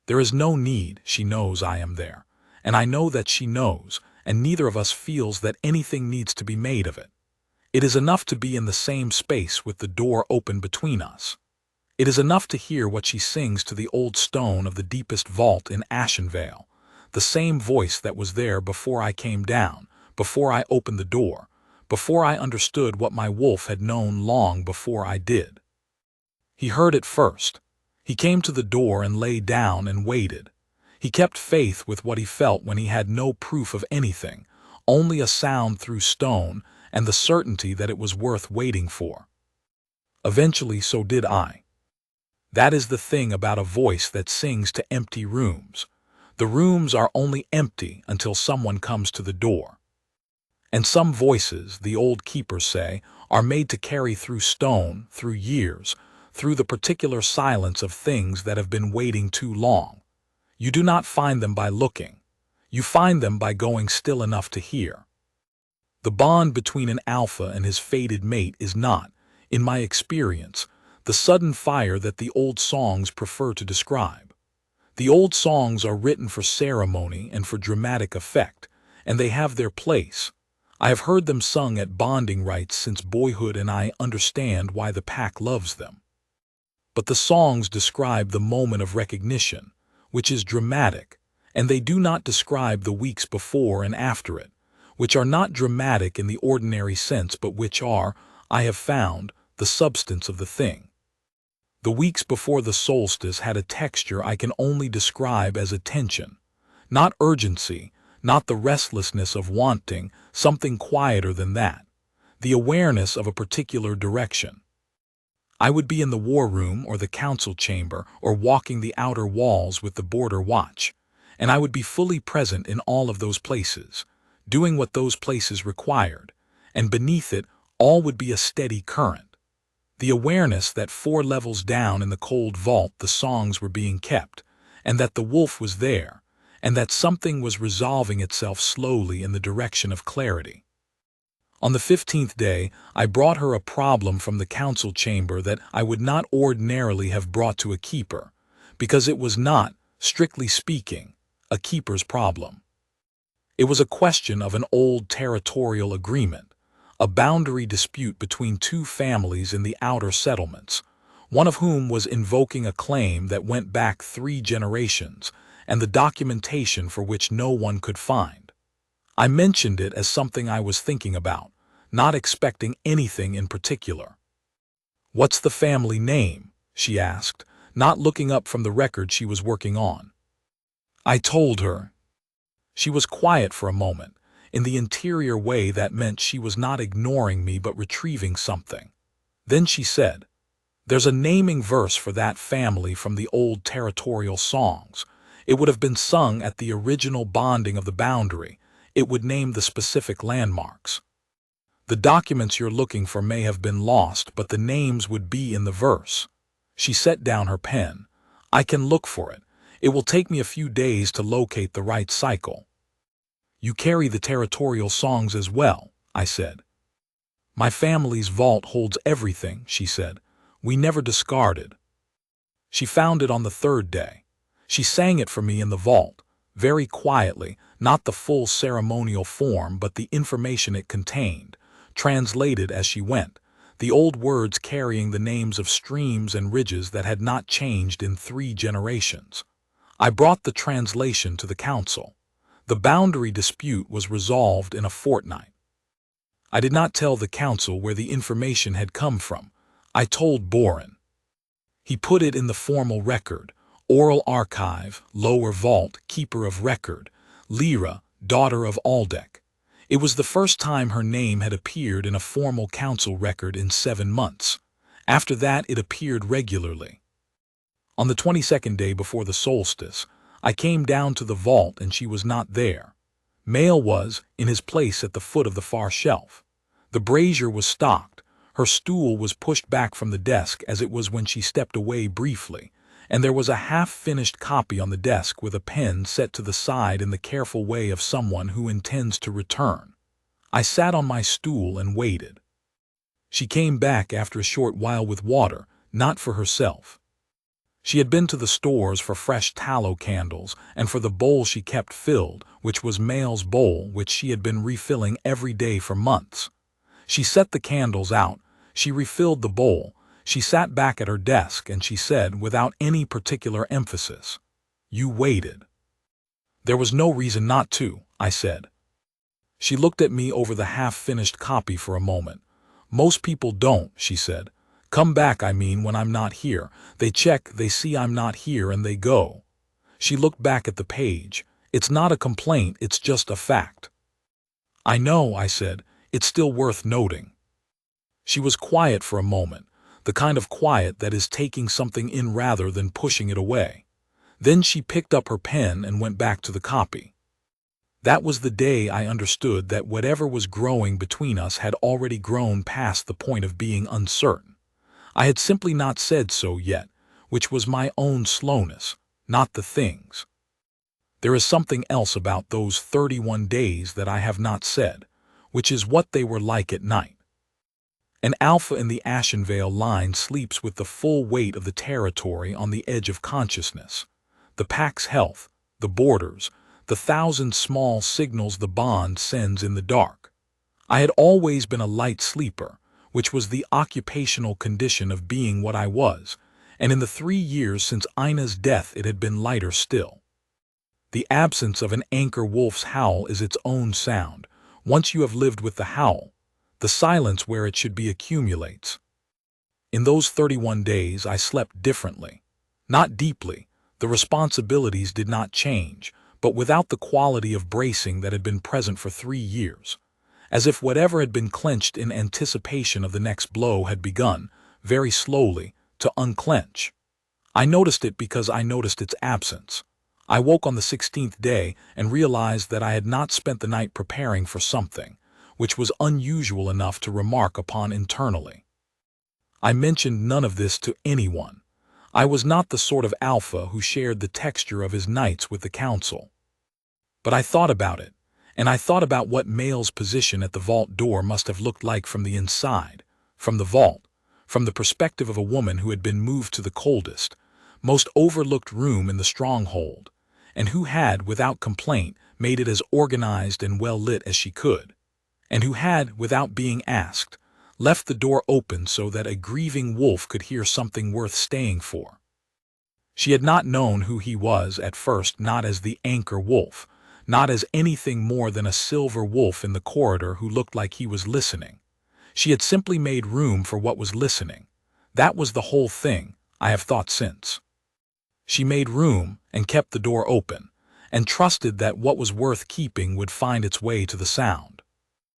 There is no need. She knows I am there, and I know that she knows, and neither of us feels that anything needs to be made of it. It is enough to be in the same space with the door open between us. It is enough to hear what she sings to the old stone of the deepest vault in Ashenvale, the same voice that was there before I came down, before I opened the door, before I understood what my wolf had known long before I did. He heard it first. He came to the door and lay down and waited. He kept faith with what he felt when he had no proof of anything, only a sound through stone and the certainty that it was worth waiting for. Eventually, so did I. That is the thing about a voice that sings to empty rooms. The rooms are only empty until someone comes to the door. And some voices, the old keepers say, are made to carry through stone, through years, through the particular silence of things that have been waiting too long. You do not find them by looking. You find them by going still enough to hear. The bond between an alpha and his fated mate is not, in my experience, the sudden fire that the old songs prefer to describe. The old songs are written for ceremony and for dramatic effect, and they have their place. I have heard them sung at bonding rites since boyhood, and I understand why the pack loves them. But the songs describe the moment of recognition, which is dramatic, and they do not describe the weeks before and after it, which are not dramatic in the ordinary sense, but which are, I have found, the substance of the thing. The weeks before the solstice had a texture I can only describe as attention, not urgency, not the restlessness of wanting, something quieter than that, the awareness of a particular direction. I would be in the war room or the council chamber or walking the outer walls with the border watch, and I would be fully present in all of those places, doing what those places required, and beneath it all would be a steady current. The awareness that 4 levels down in the cold vault the songs were being kept, and that the wolf was there, and that something was resolving itself slowly in the direction of clarity. On the 15th day, I brought her a problem from the council chamber that I would not ordinarily have brought to a keeper, because it was not, strictly speaking, a keeper's problem. It was a question of an old territorial agreement, a boundary dispute between 2 families in the outer settlements, one of whom was invoking a claim that went back 3 generations, and the documentation for which no one could find. I mentioned it as something I was thinking about, not expecting anything in particular. "What's the family name?" she asked, not looking up from the record she was working on. I told her. She was quiet for a moment. In the interior way that meant she was not ignoring me but retrieving something. Then she said, "There's a naming verse for that family from the old territorial songs. It would have been sung at the original bonding of the boundary. It would name the specific landmarks. The documents you're looking for may have been lost, but the names would be in the verse." She set down her pen. "I can look for it. It will take me a few days to locate the right cycle." "You carry the territorial songs as well," I said. "My family's vault holds everything," she said. "We never discarded." She found it on the 3rd day. She sang it for me in the vault, very quietly, not the full ceremonial form but the information it contained, translated as she went, the old words carrying the names of streams and ridges that had not changed in 3 generations. I brought the translation to the council. The boundary dispute was resolved in a fortnight. I did not tell the council where the information had come from. I told Boren. He put it in the formal record, oral archive, lower vault, keeper of record, Lyra, daughter of Aldec. It was the first time her name had appeared in a formal council record in 7 months. After that, it appeared regularly. On the 22nd day before the solstice, I came down to the vault and she was not there. Mail was in his place at the foot of the far shelf. The brazier was stocked. Her stool was pushed back from the desk as it was when she stepped away briefly, and there was a half-finished copy on the desk with a pen set to the side in the careful way of someone who intends to return. I sat on my stool and waited. She came back after a short while with water, not for herself. She had been to the stores for fresh tallow candles and for the bowl she kept filled, which was Mail's bowl, which she had been refilling every day for months. She set the candles out, she refilled the bowl, she sat back at her desk and she said, without any particular emphasis, "You waited." "There was no reason not to," I said. She looked at me over the half-finished copy for a moment. "Most people don't," she said. "Come back, I mean, when I'm not here. They check, they see I'm not here, and they go." She looked back at the page. "It's not a complaint, it's just a fact." "I know," I said. "It's still worth noting." She was quiet for a moment, the kind of quiet that is taking something in rather than pushing it away. Then she picked up her pen and went back to the copy. That was the day I understood that whatever was growing between us had already grown past the point of being uncertain. I had simply not said so yet, which was my own slowness, not the things. There is something else about those 31 days that I have not said, which is what they were like at night. An alpha in the Ashenvale line sleeps with the full weight of the territory on the edge of consciousness. The pack's health, the borders, the 1,000 small signals the bond sends in the dark. I had always been a light sleeper, which was the occupational condition of being what I was, and in the 3 years since Ina's death it had been lighter still. The absence of an anchor wolf's howl is its own sound. Once you have lived with the howl, the silence where it should be accumulates. In those 31 days I slept differently. Not deeply, the responsibilities did not change, but without the quality of bracing that had been present for 3 years. As if whatever had been clenched in anticipation of the next blow had begun, very slowly, to unclench. I noticed it because I noticed its absence. I woke on the 16th day and realized that I had not spent the night preparing for something, which was unusual enough to remark upon internally. I mentioned none of this to anyone. I was not the sort of alpha who shared the texture of his nights with the council. But I thought about it, and I thought about what Mail's position at the vault door must have looked like from the inside, from the vault, from the perspective of a woman who had been moved to the coldest, most overlooked room in the stronghold, and who had, without complaint, made it as organized and well lit as she could, and who had, without being asked, left the door open so that a grieving wolf could hear something worth staying for. She had not known who he was at first, not as the anchor wolf, not as anything more than a silver wolf in the corridor who looked like he was listening. She had simply made room for what was listening. That was the whole thing, I have thought since. She made room and kept the door open, and trusted that what was worth keeping would find its way to the sound.